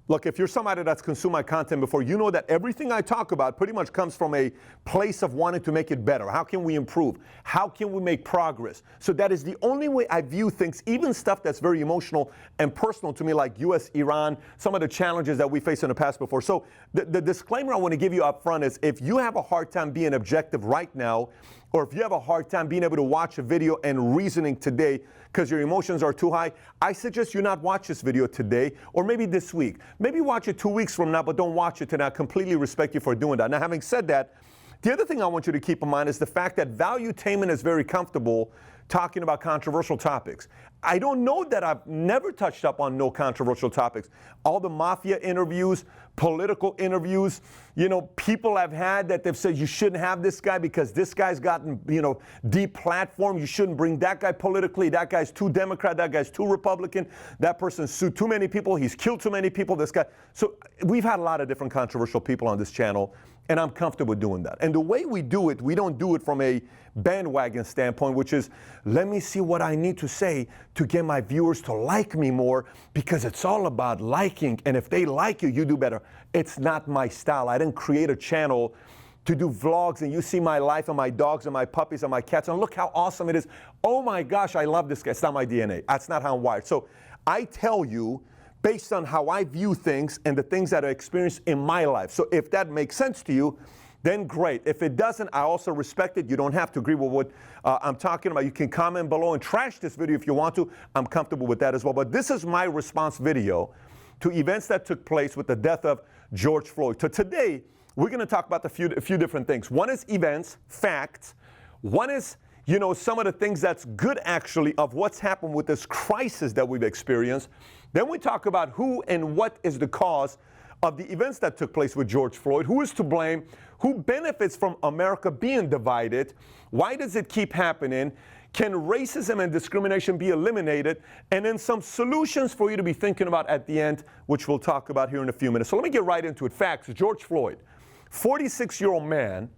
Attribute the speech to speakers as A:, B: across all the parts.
A: Look, if you're somebody that's consumed my content before, you know that everything I talk about pretty much comes from a place of wanting to make it better. How can we improve? How can we make progress? So that is the only way I view things, even stuff that's very emotional and personal to me, like U.S., Iran, some of the challenges that we faced in the past before. So the disclaimer I want to give you up front is if you have a hard time being objective right now, or if you have a hard time being able to watch a video and reasoning today because your emotions are too high, I suggest you not watch this video today or maybe this week. Maybe watch it 2 weeks from now, but don't watch it today. I completely respect you for doing that. Now, having said that, the other thing I want you to keep in mind is the fact that Valuetainment is very comfortable talking about controversial topics. I don't know that I've never touched up on no controversial topics. All the mafia interviews, political interviews, people I've had that they've said you shouldn't have this guy because this guy's gotten, deplatformed. You shouldn't bring that guy politically. That guy's too Democrat. That guy's too Republican. That person sued too many people. He's killed too many people. This guy. So we've had a lot of different controversial people on this channel, and I'm comfortable doing that. And the way we do it, we don't do it from a bandwagon standpoint, which is, let me see what I need to say to get my viewers to like me more, because it's all about liking. And if they like you, you do better. It's not my style. I didn't create a channel to do vlogs and you see my life and my dogs and my puppies and my cats and look how awesome it is. Oh my gosh, I love this guy. It's not my DNA. That's not how I'm wired. So I tell you based on how I view things and the things that I experience in my life. So if that makes sense to you, then great. If it doesn't, I also respect it. You don't have to agree with what I'm talking about. You can comment below and trash this video if you want to. I'm comfortable with that as well. But this is my response video to events that took place with the death of George Floyd. So today, we're going to talk about a few different things. One is events, facts. One is, some of the things that's good actually of what's happened with this crisis that we've experienced. Then we talk about who and what is the cause of the events that took place with George Floyd. Who is to blame? Who benefits from America being divided? Why does it keep happening? Can racism and discrimination be eliminated? And then some solutions for you to be thinking about at the end, which we'll talk about here in a few minutes. So let me get right into it. Facts. George Floyd, 46-year-old man,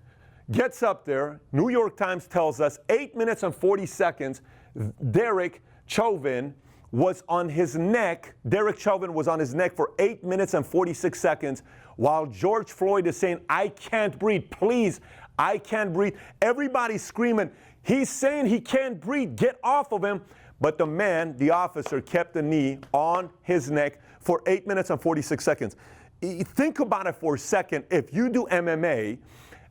A: gets up there. New York Times tells us 8 minutes and 40 seconds, Derek Chauvin was on his neck. Derek Chauvin was on his neck for 8 minutes and 46 seconds while George Floyd is saying, I can't breathe. Please, I can't breathe. Everybody's screaming. He's saying he can't breathe. Get off of him. But the man, the officer, kept the knee on his neck for 8 minutes and 46 seconds. Think about it for a second. If you do MMA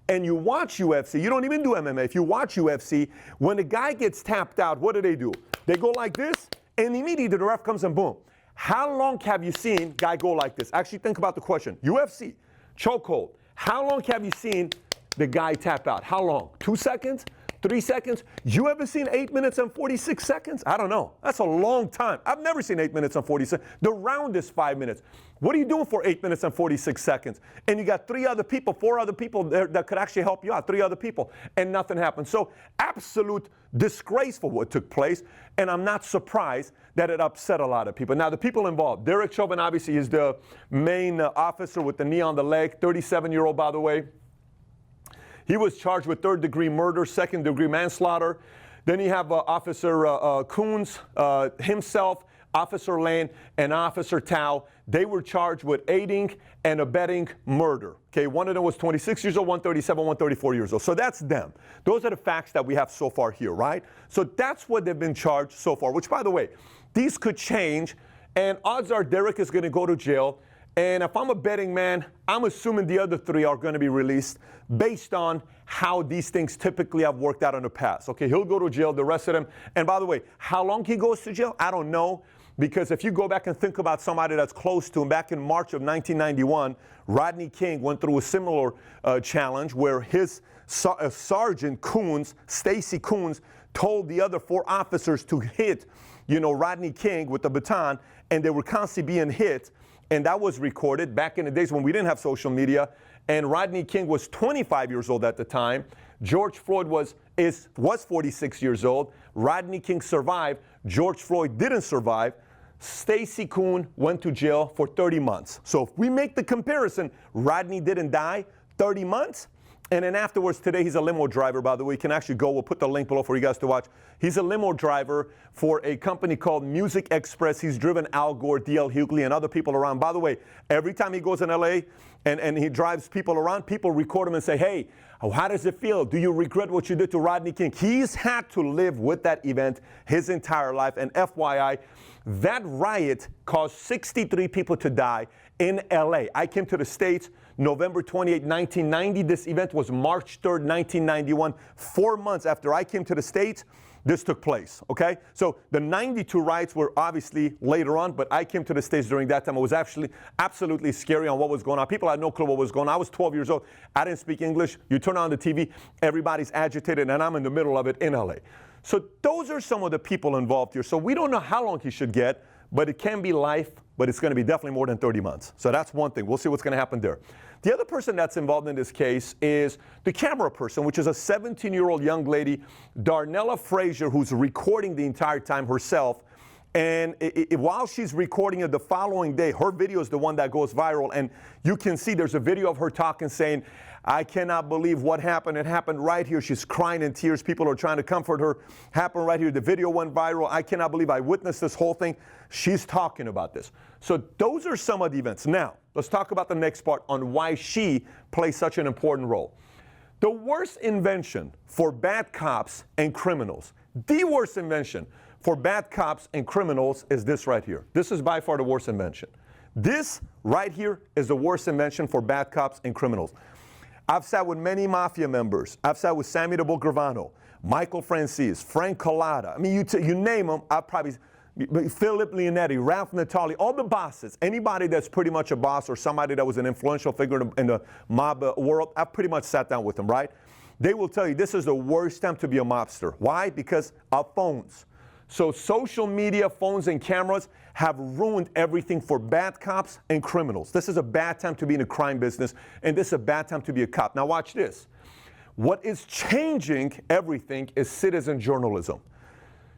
A: and you watch UFC, you don't even do MMA. If you watch UFC, when the guy gets tapped out, what do? They go like this, and immediately the ref comes and boom. How long have you seen guy go like this? Actually, think about the question. UFC, chokehold. How long have you seen the guy tap out? How long? 2 seconds? 3 seconds? You ever seen 8 minutes and 46 seconds? I don't know. That's a long time. I've never seen 8 minutes and 46 seconds. The round is 5 minutes. What are you doing for 8 minutes and 46 seconds? And you got 4 other people there that could actually help you out, 3 other people, and nothing happened. So absolute disgrace for what took place, and I'm not surprised that it upset a lot of people. Now, the people involved, Derek Chauvin obviously is the main officer with the knee on the leg, 37-year-old, by the way. He was charged with third-degree murder, second-degree manslaughter. Then you have Officer Coons himself, Officer Lane, and Officer Tao. They were charged with aiding and abetting murder. Okay, one of them was 26 years old, 137, 134 years old. So that's them. Those are the facts that we have so far here, right? So that's what they've been charged so far, which, by the way, these could change, and odds are Derek is going to go to jail. And if I'm a betting man, I'm assuming the other 3 are going to be released based on how these things typically have worked out in the past. Okay, he'll go to jail, the rest of them. And by the way, how long he goes to jail, I don't know. Because if you go back and think about somebody that's close to him, back in March of 1991, Rodney King went through a similar challenge where his Sergeant Coons, Stacy Coons, told the other 4 officers to hit, Rodney King with the baton, and they were constantly being hit. And that was recorded back in the days when we didn't have social media. And Rodney King was 25 years old at the time. George Floyd was 46 years old. Rodney King survived. George Floyd didn't survive. Stacy Coon went to jail for 30 months. So if we make the comparison, Rodney didn't die, 30 months. And then afterwards, today, he's a limo driver, by the way. You can actually go. We'll put the link below for you guys to watch. He's a limo driver for a company called Music Express. He's driven Al Gore, D.L. Hughley, and other people around. By the way, every time he goes in L.A. and he drives people around, people record him and say, hey, how does it feel? Do you regret what you did to Rodney King? He's had to live with that event his entire life. And FYI, that riot caused 63 people to die in L.A. I came to the States November 28, 1990. This event was March 3rd, 1991. 4 months after I came to the States, this took place, okay? So the 92 riots were obviously later on, but I came to the States during that time. It was actually absolutely scary on what was going on. People had no clue what was going on. I was 12 years old. I didn't speak English. You turn on the TV, everybody's agitated, and I'm in the middle of it in LA. So those are some of the people involved here. So we don't know how long he should get, but it can be life, but it's going to be definitely more than 30 months. So that's one thing. We'll see what's going to happen there. The other person that's involved in this case is the camera person, which is a 17-year-old young lady, Darnella Frazier, who's recording the entire time herself. And while she's recording it the following day, her video is the one that goes viral. And you can see there's a video of her talking, saying, I cannot believe what happened. It happened right here. She's crying in tears. People are trying to comfort her. Happened right here. The video went viral. I cannot believe I witnessed this whole thing. She's talking about this. So those are some of the events. Now, let's talk about the next part on why she plays such an important role. The worst invention for bad cops and criminals, the worst invention for bad cops and criminals is this right here. This is by far the worst invention. This right here is the worst invention for bad cops and criminals. I've sat with many mafia members. I've sat with Sammy the Bull Gravano, Michael Francis, Frank Collada. I mean, you name them, I've probably, Philip Leonetti, Ralph Natali, all the bosses, anybody that's pretty much a boss or somebody that was an influential figure in the mob world, I've pretty much sat down with them, right? They will tell you this is the worst time to be a mobster. Why? Because of phones. So social media, phones, and cameras have ruined everything for bad cops and criminals. This is a bad time to be in the crime business, and this is a bad time to be a cop. Now watch this. What is changing everything is citizen journalism.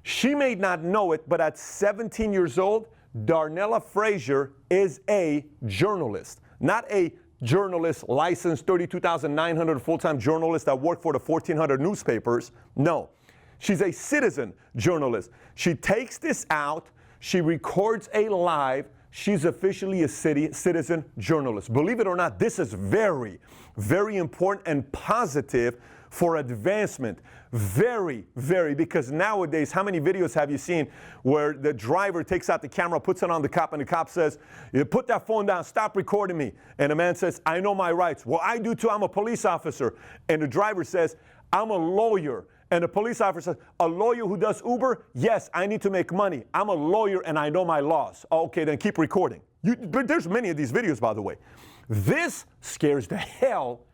A: She may not know it, but at 17 years old, Darnella Frazier is a journalist. Not a journalist licensed 32,900 full-time journalist that work for the 1,400 newspapers. No. She's a citizen journalist. She takes this out. She records a live. She's officially a citizen journalist. Believe it or not, this is very, very important and positive for advancement. Very, very, because nowadays, how many videos have you seen where the driver takes out the camera, puts it on the cop, and the cop says, you put that phone down, stop recording me. And the man says, I know my rights. Well, I do too, I'm a police officer. And the driver says, I'm a lawyer. And the police officer says, a lawyer who does Uber? Yes, I need to make money. I'm a lawyer and I know my laws. Okay, then keep recording. There's many of these videos, by the way. This scares the hell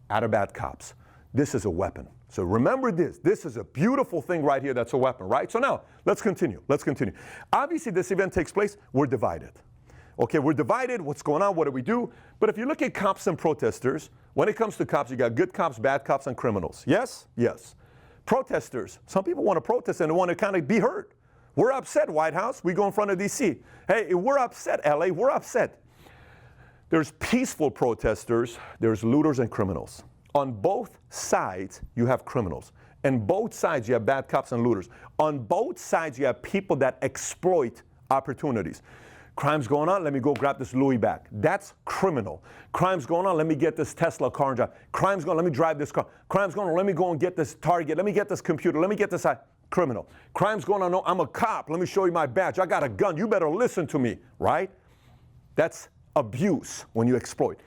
A: out of bad cops. This is a weapon. So remember this. This is a beautiful thing right here that's a weapon, right? So now, let's continue. Let's continue. Obviously, this event takes place. We're divided. Okay, we're divided. What's going on? What do we do? But if you look at cops and protesters, when it comes to cops, you got good cops, bad cops, and criminals. Yes? Yes. Protesters. Some people want to protest and they want to kind of be heard. We're upset, White House. We go in front of D.C. Hey, we're upset, L.A. We're upset. There's peaceful protesters. There's looters and criminals. On both sides, you have criminals. On both sides, you have bad cops and looters. On both sides, you have people that exploit opportunities. Crime's going on, let me go grab this Louis back. That's criminal. Crime's going on, let me get this Tesla car and drive. Crime's going on, let me drive this car. Crime's going on, let me go and get this Target. Let me get this computer. Let me get this criminal. Crime's going on, no, I'm a cop. Let me show you my badge. I got a gun. You better listen to me, right? That's abuse when you exploit.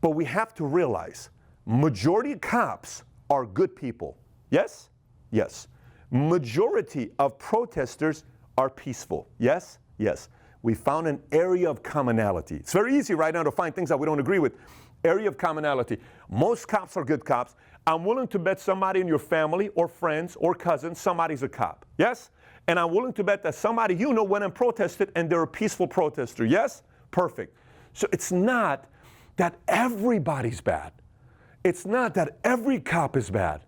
A: But we have to realize majority of cops are good people. Yes? Yes. Majority of protesters are peaceful. Yes? Yes. We found an area of commonality. It's very easy right now to find things that we don't agree with. Area of commonality. Most cops are good cops. I'm willing to bet somebody in your family or friends or cousins, somebody's a cop. Yes? And I'm willing to bet that somebody you know went and protested and they're a peaceful protester. Yes? Perfect. So it's not that everybody's bad. It's not that every cop is bad.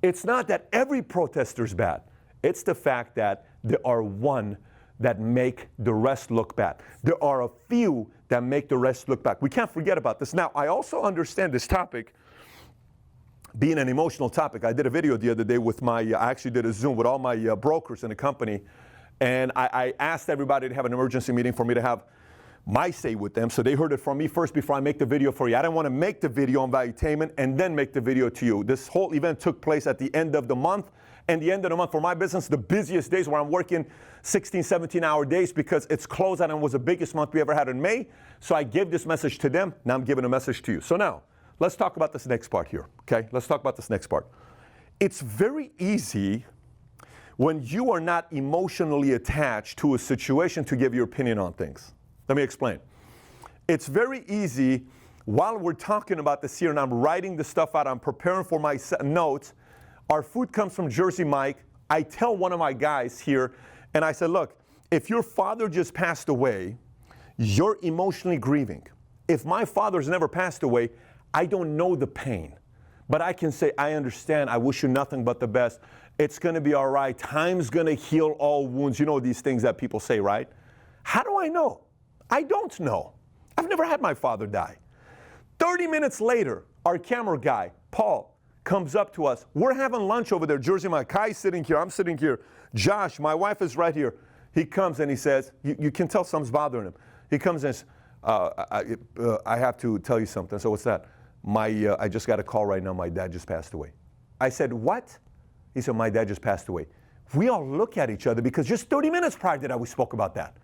A: It's not that every protester is bad. It's the fact that there are one that make the rest look bad. There are a few that make the rest look bad. We can't forget about this. Now, I also understand this topic being an emotional topic, I did a video the other day with I actually did a Zoom with all my brokers in the company, and I asked everybody to have an emergency meeting for me to have my say with them, so they heard it from me first before I make the video for you. I didn't want to make the video on Valuetainment and then make the video to you. This whole event took place at the end of the month, and the end of the month for my business, the busiest days where I'm working 16, 17-hour days because it's closed out and was the biggest month we ever had in May. So I gave this message to them. Now I'm giving a message to you. So now, let's talk about this next part here, okay? Let's talk about this next part. It's very easy when you are not emotionally attached to a situation to give your opinion on things. Let me explain. It's very easy while we're talking about this here and I'm writing the stuff out, I'm preparing for my notes. Our food comes from Jersey Mike. I tell one of my guys here, and I said, look, if your father just passed away, you're emotionally grieving. If my father's never passed away, I don't know the pain. But I can say, I understand. I wish you nothing but the best. It's going to be all right. Time's going to heal all wounds. You know these things that people say, right? How do I know? I don't know. I've never had my father die. 30 minutes later, our camera guy, Paul, comes up to us. We're having lunch over there. Jersey, my Kai's sitting here. I'm sitting here. Josh, my wife is right here. He comes and he says, you can tell something's bothering him. He comes and says, I have to tell you something. So what's that? I just got a call right now. My dad just passed away. I said, what? He said, my dad just passed away. We all look at each other because just 30 minutes prior to that, we spoke about that.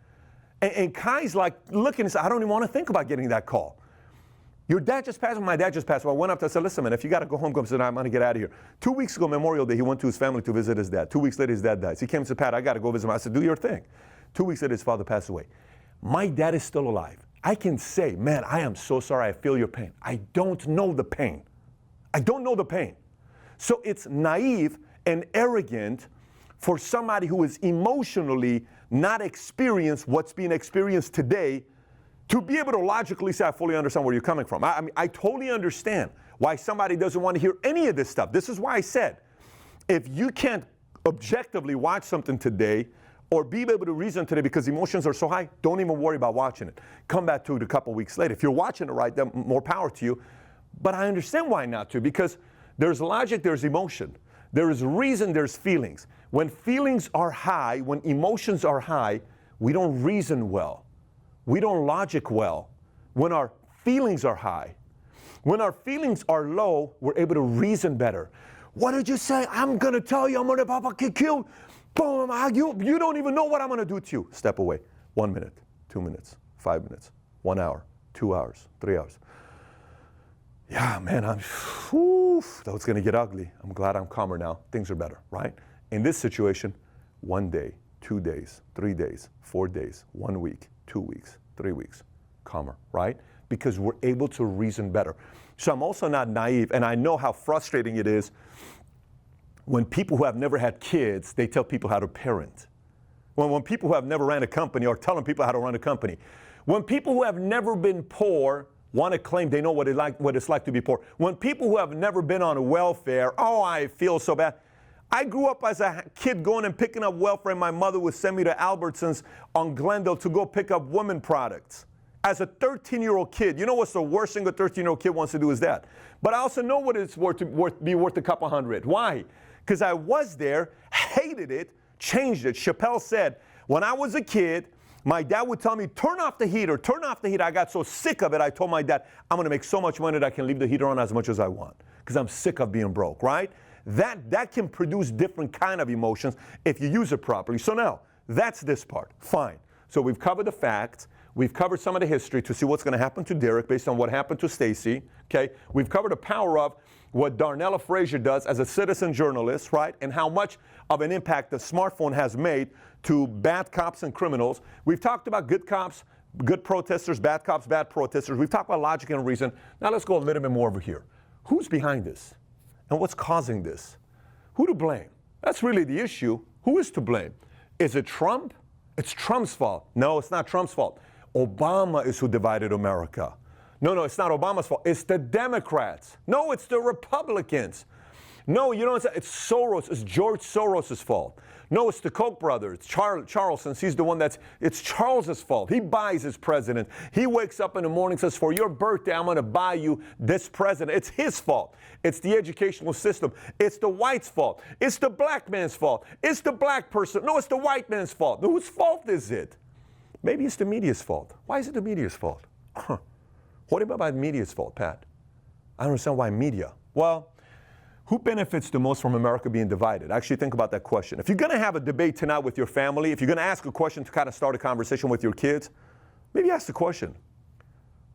A: And Kai's like looking and said, I don't even want to think about getting that call. Your dad just passed away. My dad just passed away. I went up to him and said, listen, man, if you got to go home, go. I said, I'm going to get out of here. 2 weeks ago, Memorial Day, he went to his family to visit his dad. 2 weeks later, his dad dies. He came and said, Pat, I got to go visit him. I said, do your thing. 2 weeks later, his father passed away. My dad is still alive. I can say, man, I am so sorry. I feel your pain. I don't know the pain. I don't know the pain. So it's naive and arrogant for somebody who is emotionally not experienced what's being experienced today to be able to logically say, I fully understand where you're coming from. I mean, I totally understand why somebody doesn't want to hear any of this stuff. This is why I said, if you can't objectively watch something today or be able to reason today because emotions are so high, don't even worry about watching it. Come back to it a couple weeks later. If you're watching it right, then more power to you. But I understand why not to, because there's logic, there's emotion. There is reason, there's feelings. When feelings are high, when emotions are high, we don't reason well. We don't logic well. When our feelings are high, when our feelings are low, we're able to reason better. What did you say? I'm going to tell you I'm going to Papa get killed. Boom, you don't even know what I'm going to do to you. Step away. 1 minute, 2 minutes, 5 minutes, 1 hour, 2 hours, 3 hours. Yeah, man, that's going to get ugly. I'm glad I'm calmer now. Things are better, right? In this situation, 1 day, 2 days, 3 days, 4 days, 1 week, 2 weeks, 3 weeks, calmer, right? Because we're able to reason better. So I'm also not naive, and I know how frustrating it is when people who have never had kids, they tell people how to parent. When people who have never ran a company are telling people how to run a company. When people who have never been poor want to claim they know what it's like to be poor. When people who have never been on welfare, oh, I feel so bad. I grew up as a kid going and picking up welfare, and my mother would send me to Albertsons on Glendale to go pick up women products. As a 13-year-old kid, you know what's the worst thing a 13-year-old kid wants to do is that. But I also know what it's worth a couple hundred. Why? Because I was there, hated it, changed it. Chappelle said, when I was a kid, my dad would tell me, turn off the heater, turn off the heater. I got so sick of it, I told my dad, I'm going to make so much money that I can leave the heater on as much as I want because I'm sick of being broke, right? That can produce different kind of emotions if you use it properly. So now, that's this part. Fine. So we've covered the facts. We've covered some of the history to see what's going to happen to Derek based on what happened to Stacy. Okay? We've covered the power of what Darnella Frazier does as a citizen journalist, right? And how much of an impact the smartphone has made to bad cops and criminals. We've talked about good cops, good protesters, bad cops, bad protesters. We've talked about logic and reason. Now let's go a little bit more over here. Who's behind this? And what's causing this? Who to blame? That's really the issue. Who is to blame? Is it Trump? It's Trump's fault. No, it's not Trump's fault. Obama is who divided America. No, it's not Obama's fault. It's the Democrats. No, it's the Republicans. No, you know, it's Soros. It's George Soros' fault. No, it's the Koch brothers. It's Charles, since he's the one it's Charles's fault. He buys his president. He wakes up in the morning and says, for your birthday, I'm going to buy you this president. It's his fault. It's the educational system. It's the white's fault. It's the black man's fault. It's the black person. No, it's the white man's fault. Whose fault is it? Maybe it's the media's fault. Why is it the media's fault? What about the media's fault, Pat? I don't understand why media. Well, who benefits the most from America being divided? Actually, think about that question. If you're going to have a debate tonight with your family, if you're going to ask a question to kind of start a conversation with your kids, maybe ask the question,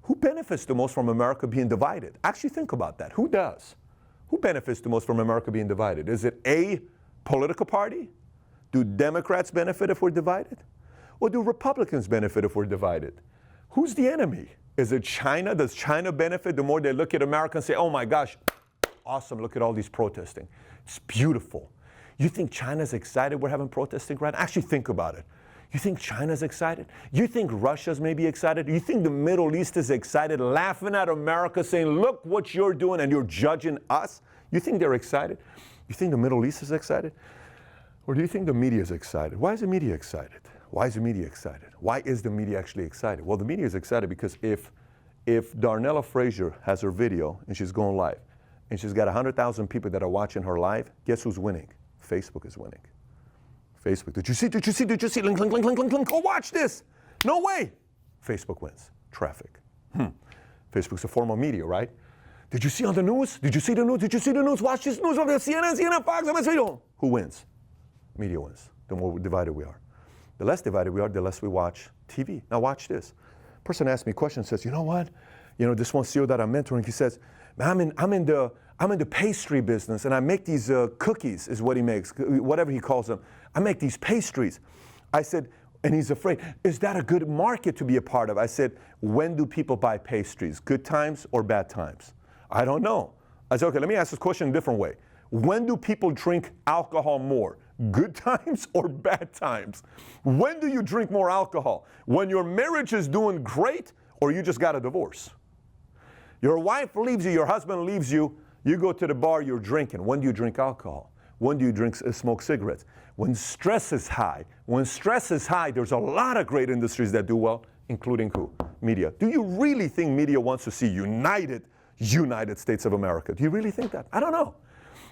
A: who benefits the most from America being divided? Actually, think about that. Who does? Who benefits the most from America being divided? Is it a political party? Do Democrats benefit if we're divided? Or do Republicans benefit if we're divided? Who's the enemy? Is it China? Does China benefit the more they look at America and say, oh my gosh, awesome, look at all these protesting. It's beautiful. You think China's excited we're having protesting right now? Actually think about it. You think China's excited? You think Russia's maybe excited? You think the Middle East is excited, laughing at America, saying, look what you're doing and you're judging us? You think they're excited? You think the Middle East is excited? Or do you think the media is excited? Why is the media excited? Why is the media excited? Why is the media actually excited? Well, the media is excited because if Darnella Frazier has her video and she's going live, and she's got 100,000 people that are watching her live, guess who's winning? Facebook is winning. Facebook, did you see, link, oh, watch this. No way. Facebook wins. Traffic. Facebook's a form of media, right? Did you see on the news? Did you see the news? Did you see the news? Watch this news on the CNN, Fox, MSNBC. Who wins? Media wins. The more divided we are. The less divided we are, the less we watch TV. Now watch this. Person asked me a question, says, you know what? You know, this one CEO that I'm mentoring, he says, I'm in the pastry business, and I make these cookies, is what he makes, whatever he calls them. I make these pastries. I said, and he's afraid, is that a good market to be a part of? I said, when do people buy pastries? Good times or bad times? I don't know. I said, okay, let me ask this question a different way. When do people drink alcohol more? Good times or bad times? When do you drink more alcohol? When your marriage is doing great or you just got a divorce? Your wife leaves you, your husband leaves you, you go to the bar, you're drinking. When do you drink alcohol? When do you smoke cigarettes? When stress is high. When stress is high, there's a lot of great industries that do well, including who? Media. Do you really think media wants to see United States of America? Do you really think that? I don't know.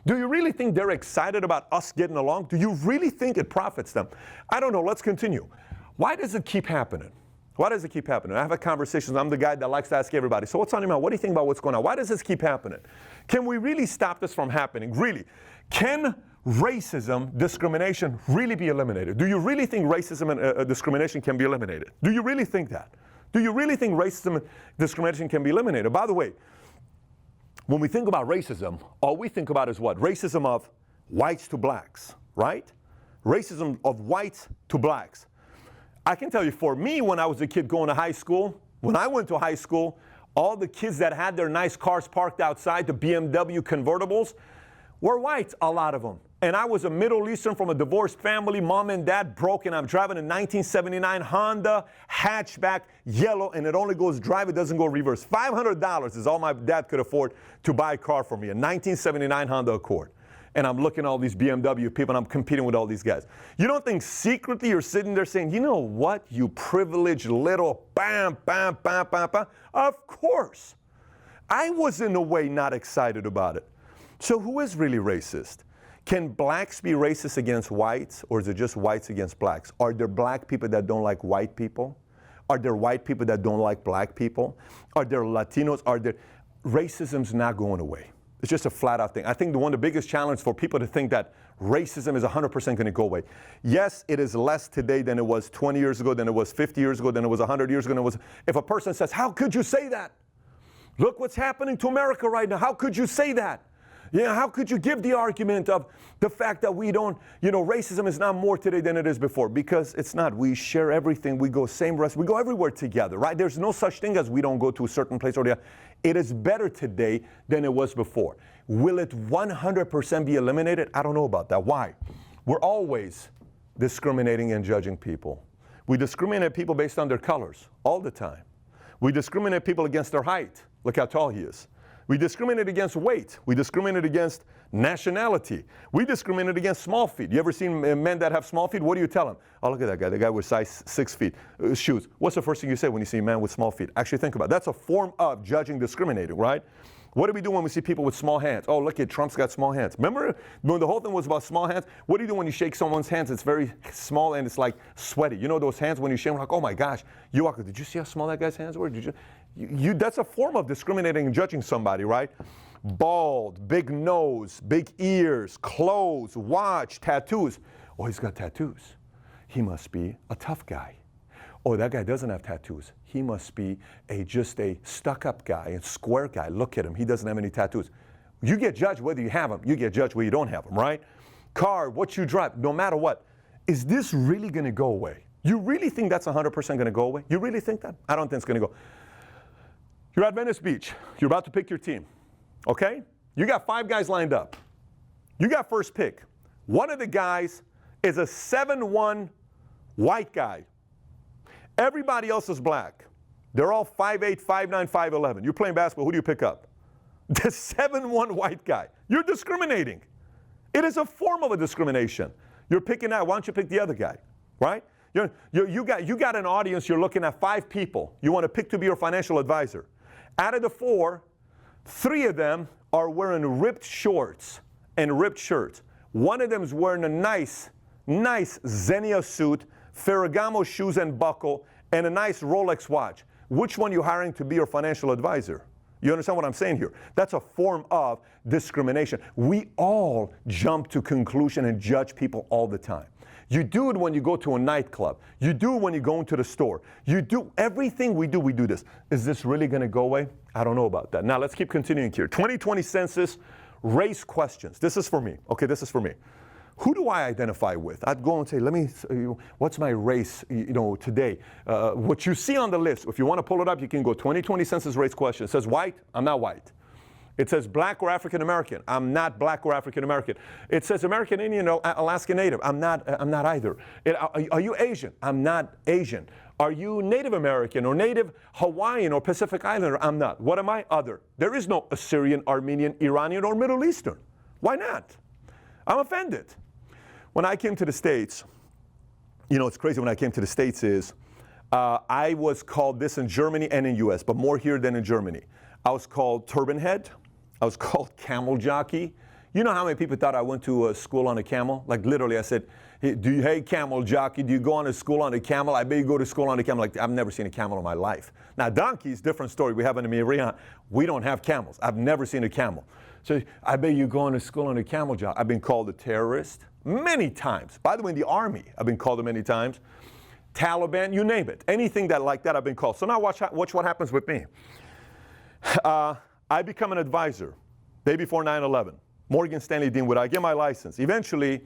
A: Do you really think they're excited about us getting along? Do you really think it profits them? I don't know. Let's continue. Why does it keep happening? Why does it keep happening? I have a conversation. I'm the guy that likes to ask everybody, so what's on your mind? What do you think about what's going on? Why does this keep happening? Can we really stop this from happening? Really? Can racism, discrimination really be eliminated? Do you really think racism and discrimination can be eliminated? Do you really think that? Do you really think racism and discrimination can be eliminated? By the way, when we think about racism, all we think about is what? Racism of whites to blacks, right? Racism of whites to blacks. I can tell you, for me, when I was a kid going to high school, when I went to high school, all the kids that had their nice cars parked outside, the BMW convertibles, were white, a lot of them. And I was a Middle Eastern from a divorced family, mom and dad broke, and I'm driving a 1979 Honda hatchback, yellow, and it only goes drive, it doesn't go reverse. $500 is all my dad could afford to buy a car for me, a 1979 Honda Accord. And I'm looking at all these BMW people, and I'm competing with all these guys. You don't think secretly you're sitting there saying, you know what, you privileged little bam, bam, bam, bam, bam. Of course. I was in a way not excited about it. So who is really racist? Can blacks be racist against whites, or is it just whites against blacks? Are there black people that don't like white people? Are there white people that don't like black people? Are there Latinos? Racism's not going away. It's just a flat out thing. I think one of the biggest challenges for people to think that racism is 100% going to go away. Yes, it is less today than it was 20 years ago, than it was 50 years ago, than it was 100 years ago. Than it was. If a person says, how could you say that? Look what's happening to America right now. How could you say that? Yeah, how could you give the argument of the fact that we don't, racism is not more today than it is before? Because it's not. We share everything. We go same restaurant. We go everywhere together, right? There's no such thing as we don't go to a certain place or the other. It is better today than it was before. Will it 100% be eliminated? I don't know about that. Why? We're always discriminating and judging people. We discriminate people based on their colors all the time. We discriminate people against their height. Look how tall he is. We discriminate against weight. We discriminate against nationality. We discriminate against small feet. You ever seen men that have small feet? What do you tell them? Oh, look at that guy. The guy with size 6 feet shoes. What's the first thing you say when you see a man with small feet? Actually think about it. That's a form of judging, discriminating, right? What do we do when we see people with small hands? Oh, look at Trump's got small hands. Remember when the whole thing was about small hands? What do you do when you shake someone's hands? It's very small and it's like sweaty. You know those hands when you shake them, like, oh my gosh. You walk, did you see how small that guy's hands were? Did you? That's a form of discriminating and judging somebody, right? Bald, big nose, big ears, clothes, watch, tattoos. Oh, he's got tattoos. He must be a tough guy. Oh, that guy doesn't have tattoos. He must be just a stuck-up guy, a square guy. Look at him. He doesn't have any tattoos. You get judged whether you have them. You get judged whether you don't have them, right? Car, what you drive, no matter what. Is this really going to go away? You really think that's 100% going to go away? You really think that? I don't think it's going to go. You're at Venice Beach. You're about to pick your team, okay? You got 5 guys lined up. You got first pick. One of the guys is a 7'1" white guy. Everybody else is black. They're all 5'8", 5'9", 5'11". You're playing basketball. Who do you pick up? The 7'1" white guy. You're discriminating. It is a form of a discrimination. You're picking that. Why don't you pick the other guy, right? You got an audience. You're looking at 5 people. You want to pick to be your financial advisor. Out of the 4, 3 of them are wearing ripped shorts and ripped shirts. One of them is wearing a nice Xenia suit, Ferragamo shoes and buckle, and a nice Rolex watch. Which one are you hiring to be your financial advisor? You understand what I'm saying here? That's a form of discrimination. We all jump to conclusion and judge people all the time. You do it when you go to a nightclub. You do it when you go into the store. You do everything we do this. Is this really going to go away? I don't know about that. Now let's keep continuing here. 2020 census, race questions. This is for me. Okay, this is for me. Who do I identify with? I'd go and say, what's my race, today? What you see on the list, if you want to pull it up, you can go 2020 census race question. It says white, I'm not white. It says black or African American, I'm not black or African American. It says American Indian or Alaska Native, I'm not either. Are you Asian? I'm not Asian. Are you Native American or Native Hawaiian or Pacific Islander? I'm not. What am I? Other. There is no Assyrian, Armenian, Iranian, or Middle Eastern. Why not? I'm offended. When I came to the States, it's crazy when I came to the States is, I was called this in Germany and in US, but more here than in Germany. I was called turban head. I was called camel jockey. You know how many people thought I went to a school on a camel? Like literally I said, hey camel jockey, do you go on a school on a camel? I bet you go to school on a camel. Like I've never seen a camel in my life. Now donkeys, different story. We have in the Miriam. We don't have camels. I've never seen a camel. So I bet you go on a school on a camel jockey. I've been called a terrorist many times. By the way, in the Army, I've been called it many times. Taliban, you name it. Anything like that I've been called. So now watch what happens with me. I become an advisor. Day before 9/11. Morgan Stanley Dean Wood. I get my license. Eventually,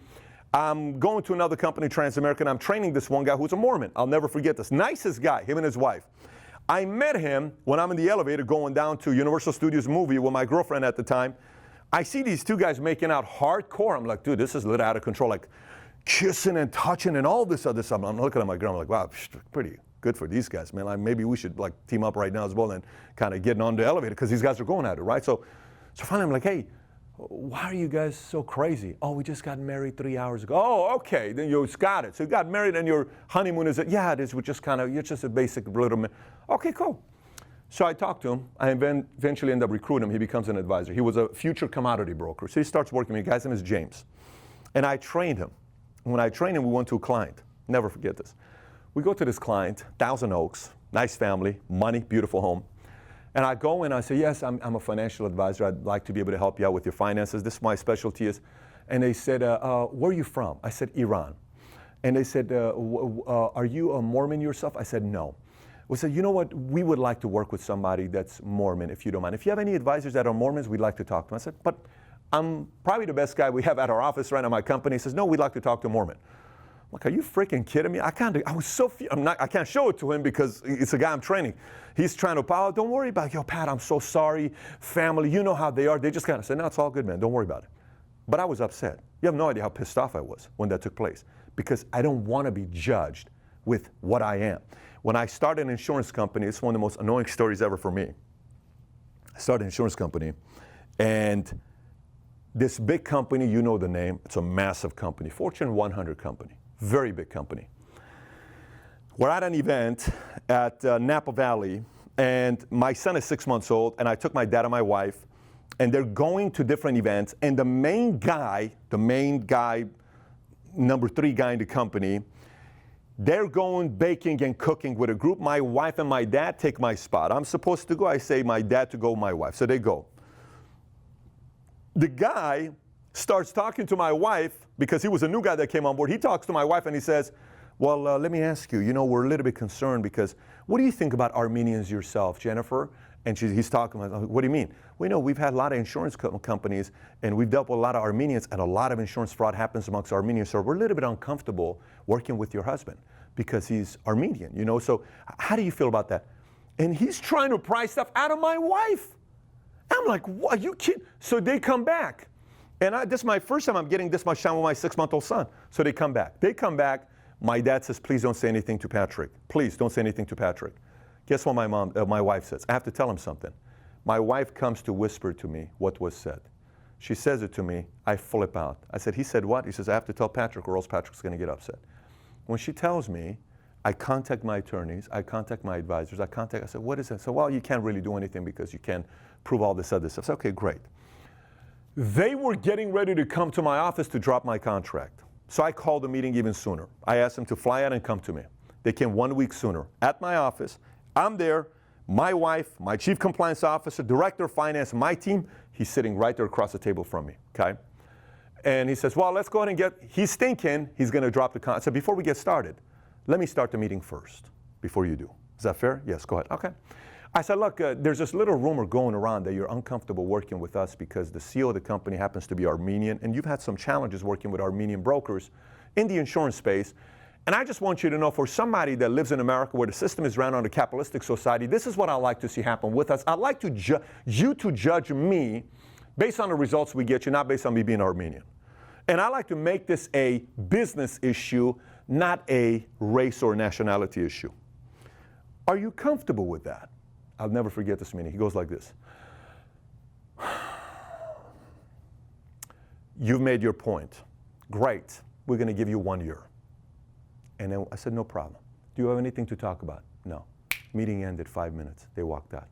A: I'm going to another company, Transamerican. I'm training this one guy who's a Mormon. I'll never forget this. Nicest guy, him and his wife. I met him when I'm in the elevator going down to Universal Studios movie with my girlfriend at the time. I see these 2 guys making out hardcore. I'm like, dude, this is a little out of control. Like kissing and touching and all this other stuff. I'm looking at my girl. I'm like, wow, pretty good for these guys, man. Like, maybe we should team up right now as well and kind of getting on the elevator because these guys are going at it, right? So finally I'm like, hey, why are you guys so crazy? Oh, we just got married 3 hours ago. Oh, okay, then you got it. So you got married and your honeymoon is, yeah, it is. We're just you're just a basic little man. Okay, cool. So I talked to him. I eventually end up recruiting him. He becomes an advisor. He was a future commodity broker. So he starts working with me. The guy's name is James. And I trained him. When I trained him, we went to a client. Never forget this. We go to this client, Thousand Oaks, nice family, money, beautiful home. And I go in, I say, yes, I'm a financial advisor. I'd like to be able to help you out with your finances. This is my specialty is. And they said, where are you from? I said, Iran. And they said, are you a Mormon yourself? I said, no. We said, you know what, we would like to work with somebody that's Mormon, if you don't mind. If you have any advisors that are Mormons, we'd like to talk to them. I said, but I'm probably the best guy we have at our office right now, my company. He says, no, we'd like to talk to a Mormon. I'm like, are you freaking kidding me? I can't show it to him because it's a guy I'm training. He's trying to, don't worry about it. Yo, Pat, I'm so sorry. Family, you know how they are. They just kind of said, no, it's all good, man. Don't worry about it. But I was upset. You have no idea how pissed off I was when that took place because I don't want to be judged with what I am. When I started an insurance company, it's one of the most annoying stories ever for me. I started an insurance company, and this big company, you know the name, it's a massive company, Fortune 100 company, very big company. We're at an event at Napa Valley, and my son is 6 months old, and I took my dad and my wife, and they're going to different events, and the main guy, number 3 guy in the company, they're going baking and cooking with a group. My wife and my dad take my spot. I'm supposed to go. I say my dad to go, my wife. So they go. The guy starts talking to my wife because he was a new guy that came on board. He talks to my wife and he says, well, let me ask you, we're a little bit concerned because what do you think about Armenians yourself, Jennifer? And he's talking about, what do you mean? Well, we've had a lot of insurance companies and we've dealt with a lot of Armenians, and a lot of insurance fraud happens amongst Armenians. So we're a little bit uncomfortable working with your husband because he's Armenian, So how do you feel about that? And he's trying to pry stuff out of my wife. I'm like, what, are you kidding? So they come back. And this is my first time I'm getting this much time with my 6-month-old son. So they come back. My dad says, please don't say anything to Patrick. Please don't say anything to Patrick. Guess what my wife says? I have to tell him something. My wife comes to whisper to me what was said. She says it to me. I flip out. I said, he said what? He says, I have to tell Patrick or else Patrick's going to get upset. When she tells me, I contact my attorneys. I contact my advisors. I said, what is that? So, well, you can't really do anything because you can't prove all this other stuff. So, okay, great. They were getting ready to come to my office to drop my contract. So I called the meeting even sooner. I asked them to fly out and come to me. They came 1 week sooner. At my office, I'm there, my wife, my chief compliance officer, director of finance, my team, he's sitting right there across the table from me, okay? And he says, well, let's go ahead and he's thinking he's going to drop the contract. I said, before we get started, let me start the meeting first, before you do. Is that fair? Yes, go ahead. Okay. I said, look, there's this little rumor going around that you're uncomfortable working with us because the CEO of the company happens to be Armenian, and you've had some challenges working with Armenian brokers in the insurance space. And I just want you to know, for somebody that lives in America where the system is run on a capitalistic society, this is what I like to see happen with us. I'd like to you to judge me based on the results we get you, not based on me being Armenian. And I like to make this a business issue, not a race or nationality issue. Are you comfortable with that? I'll never forget this meeting. He goes like this. You've made your point. Great. We're going to give you 1 year. And then I said, no problem. Do you have anything to talk about? No. Meeting ended 5 minutes. They walked out.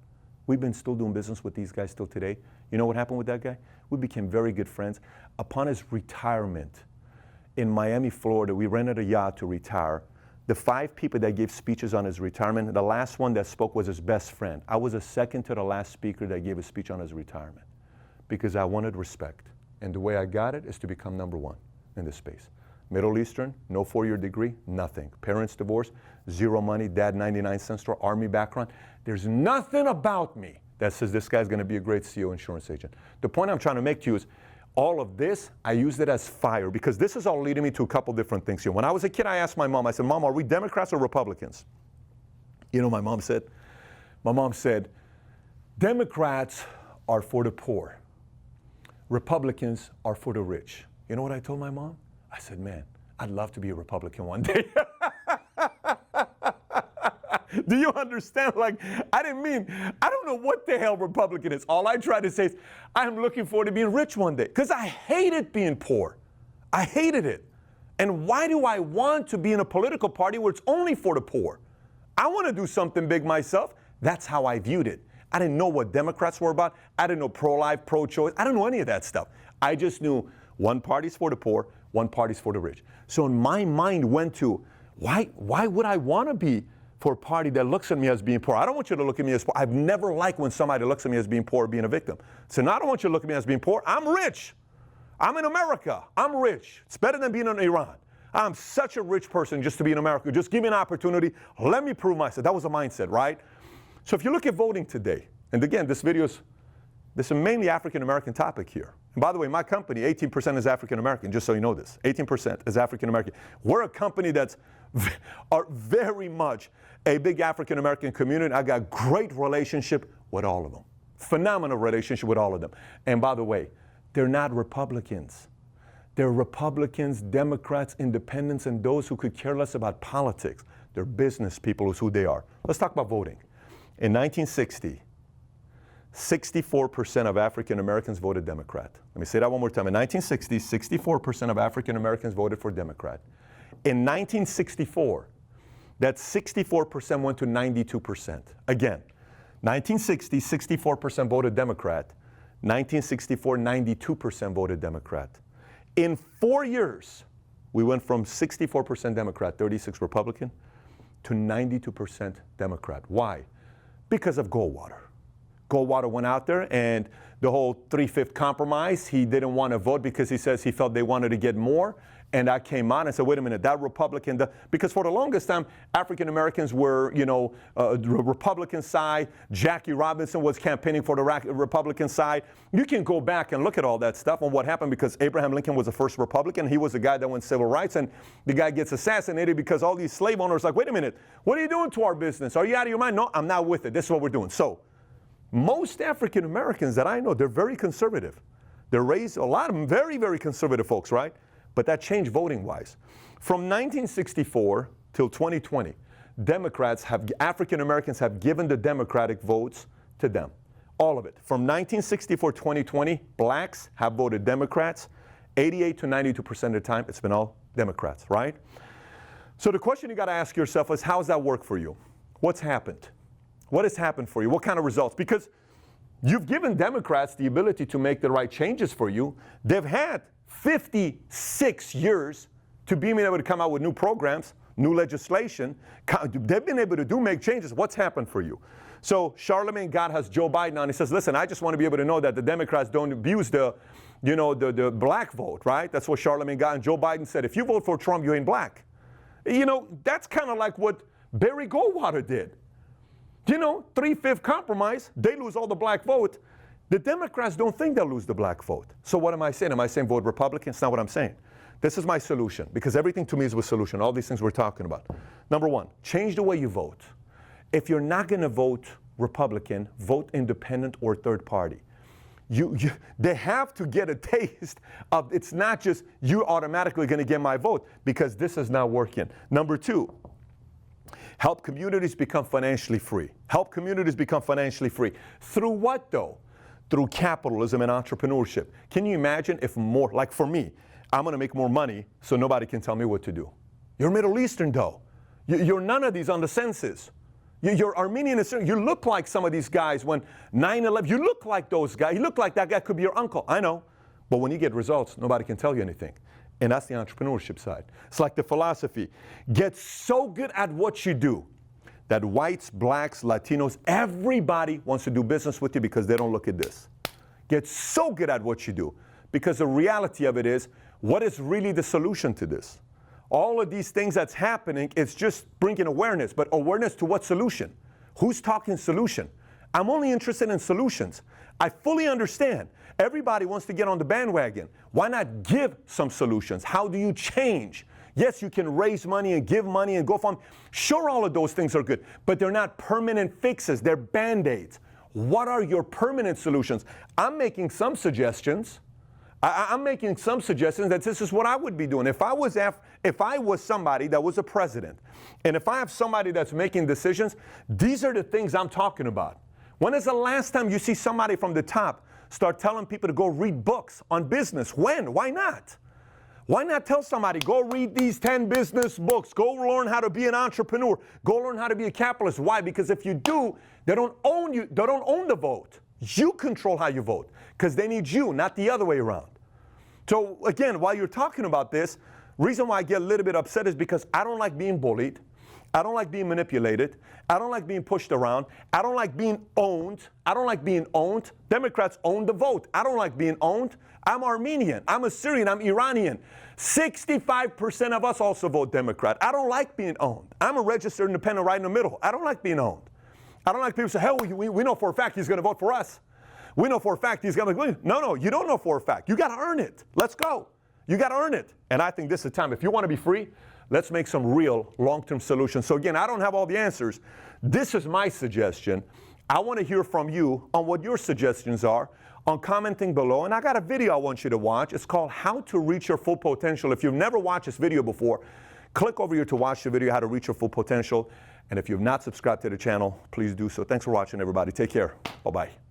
A: We've been still doing business with these guys till today. You know what happened with that guy? We became very good friends. Upon his retirement in Miami, Florida, we rented a yacht to retire. The 5 people that gave speeches on his retirement, the last one that spoke was his best friend. I was the second to the last speaker that gave a speech on his retirement because I wanted respect. And the way I got it is to become number 1 in this space. Middle Eastern, no 4-year degree, nothing. Parents divorced, 0 money, dad 99 cent store, Army background. There's nothing about me that says this guy's going to be a great CEO insurance agent. The point I'm trying to make to you is all of this, I used it as fire because this is all leading me to a couple different things here. When I was a kid, I asked my mom, I said, Mom, are we Democrats or Republicans? You know, my mom said, Democrats are for the poor. Republicans are for the rich. You know what I told my mom? I said, man, I'd love to be a Republican one day. Do you understand? Like, I don't know what the hell Republican is. All I try to say is, I'm looking forward to being rich one day. Because I hated being poor. I hated it. And why do I want to be in a political party where it's only for the poor? I want to do something big myself. That's how I viewed it. I didn't know what Democrats were about. I didn't know pro-life, pro-choice. I didn't know any of that stuff. I just knew one party's for the poor, one party's for the rich. So in my mind went to, why would I want to be for a party that looks at me as being poor? I don't want you to look at me as poor. I've never liked when somebody looks at me as being poor or being a victim. So now I don't want you to look at me as being poor. I'm rich. I'm in America. I'm rich. It's better than being in Iran. I'm such a rich person just to be in America. Just give me an opportunity. Let me prove myself. That was the mindset, right? So if you look at voting today, and again, this is a mainly African-American topic here. And by the way, my company, 18% is African-American, just so you know this. 18% is African-American. We're a company that's very much a big African-American community. I got great relationship with all of them. Phenomenal relationship with all of them. And by the way, they're not Republicans. They're Republicans, Democrats, independents, and those who could care less about politics. They're business people is who they are. Let's talk about voting. In 1960, 64% of African Americans voted Democrat. Let me say that one more time. In 1960, 64% of African Americans voted for Democrat. In 1964, that 64% went to 92%. Again, 1960, 64% voted Democrat. 1964, 92% voted Democrat. In 4 years, we went from 64% Democrat, 36 Republican, to 92% Democrat. Why? Because of Goldwater. Goldwater went out there and the whole 3/5 compromise, he didn't want to vote because he says he felt they wanted to get more. And I came on and said, wait a minute, that Republican, because for the longest time, African Americans were, the Republican side. Jackie Robinson was campaigning for the Republican side. You can go back and look at all that stuff and what happened because Abraham Lincoln was the first Republican. He was the guy that won civil rights, and the guy gets assassinated because all these slave owners are like, wait a minute, what are you doing to our business? Are you out of your mind? No, I'm not with it. This is what we're doing. So most African Americans that I know, they're very conservative. They're raised, a lot of them, very, very conservative folks, right? But that changed voting-wise. From 1964 till 2020, African Americans have given the Democratic votes to them. All of it. From 1964 to 2020, blacks have voted Democrats. 88 to 92% of the time, it's been all Democrats, right? So the question you got to ask yourself is, how's that work for you? What's happened? What has happened for you? What kind of results? Because you've given Democrats the ability to make the right changes for you. They've had 56 years to be able to come out with new programs, new legislation. They've been able to make changes. What's happened for you? So Charlemagne God has Joe Biden on. He says, listen, I just want to be able to know that the Democrats don't abuse the black vote, right? That's what Charlemagne got. And Joe Biden said, if you vote for Trump, you ain't black. That's kind of like what Barry Goldwater did. 3/5 compromise, they lose all the black vote. The Democrats don't think they'll lose the black vote. So what am I saying? Am I saying vote Republican? It's not what I'm saying. This is my solution, because everything to me is a solution, all these things we're talking about. Number one, change the way you vote. If you're not going to vote Republican, vote independent or third party. They have to get a taste of, it's not just you automatically going to get my vote, because this is not working. Number two, help communities become financially free. Help communities become financially free. Through what, though? Through capitalism and entrepreneurship. Can you imagine if more, like for me, I'm going to make more money so nobody can tell me what to do. You're Middle Eastern, though. You're none of these on the census. You're Armenian. You look like some of these guys when 9/11, you look like those guys. You look like that guy could be your uncle. I know. But when you get results, nobody can tell you anything. And that's the entrepreneurship side. It's like the philosophy. Get so good at what you do that whites, blacks, Latinos, everybody wants to do business with you because they don't look at this. Get so good at what you do, because the reality of it is, what is really the solution to this? All of these things that's happening, it's just bringing awareness. But awareness to what solution? Who's talking solution? I'm only interested in solutions. I fully understand. Everybody wants to get on the bandwagon. Why not give some solutions? How do you change? Yes, you can raise money and give money and go fund. Sure, all of those things are good, but they're not permanent fixes. They're Band-Aids. What are your permanent solutions? I'm making some suggestions. I'm making some suggestions that this is what I would be doing. If I was somebody that was a president, and if I have somebody that's making decisions, these are the things I'm talking about. When is the last time you see somebody from the top start telling people to go read books on business? When? Why not? Why not tell somebody, go read these 10 business books, go learn how to be an entrepreneur, go learn how to be a capitalist? Why? Because if you do, they don't own you, they don't own the vote. You control how you vote, because they need you, not the other way around. So again, while you're talking about this, reason why I get a little bit upset is because I don't like being bullied. I don't like being manipulated. I don't like being pushed around. I don't like being owned. I don't like being owned. Democrats own the vote. I don't like being owned. I'm Armenian. I'm Assyrian. I'm Iranian. 65% of us also vote Democrat. I don't like being owned. I'm a registered independent right in the middle. I don't like being owned. I don't like people say, hell, we know for a fact he's going to vote for us. We know for a fact he's going to. No, you don't know for a fact. You got to earn it. Let's go. You got to earn it. And I think this is the time. If you want to be free, let's make some real long-term solutions. So again, I don't have all the answers. This is my suggestion. I want to hear from you on what your suggestions are on commenting below. And I got a video I want you to watch. It's called How to Reach Your Full Potential. If you've never watched this video before, click over here to watch the video, How to Reach Your Full Potential. And if you've not subscribed to the channel, please do so. Thanks for watching, everybody. Take care. Bye-bye.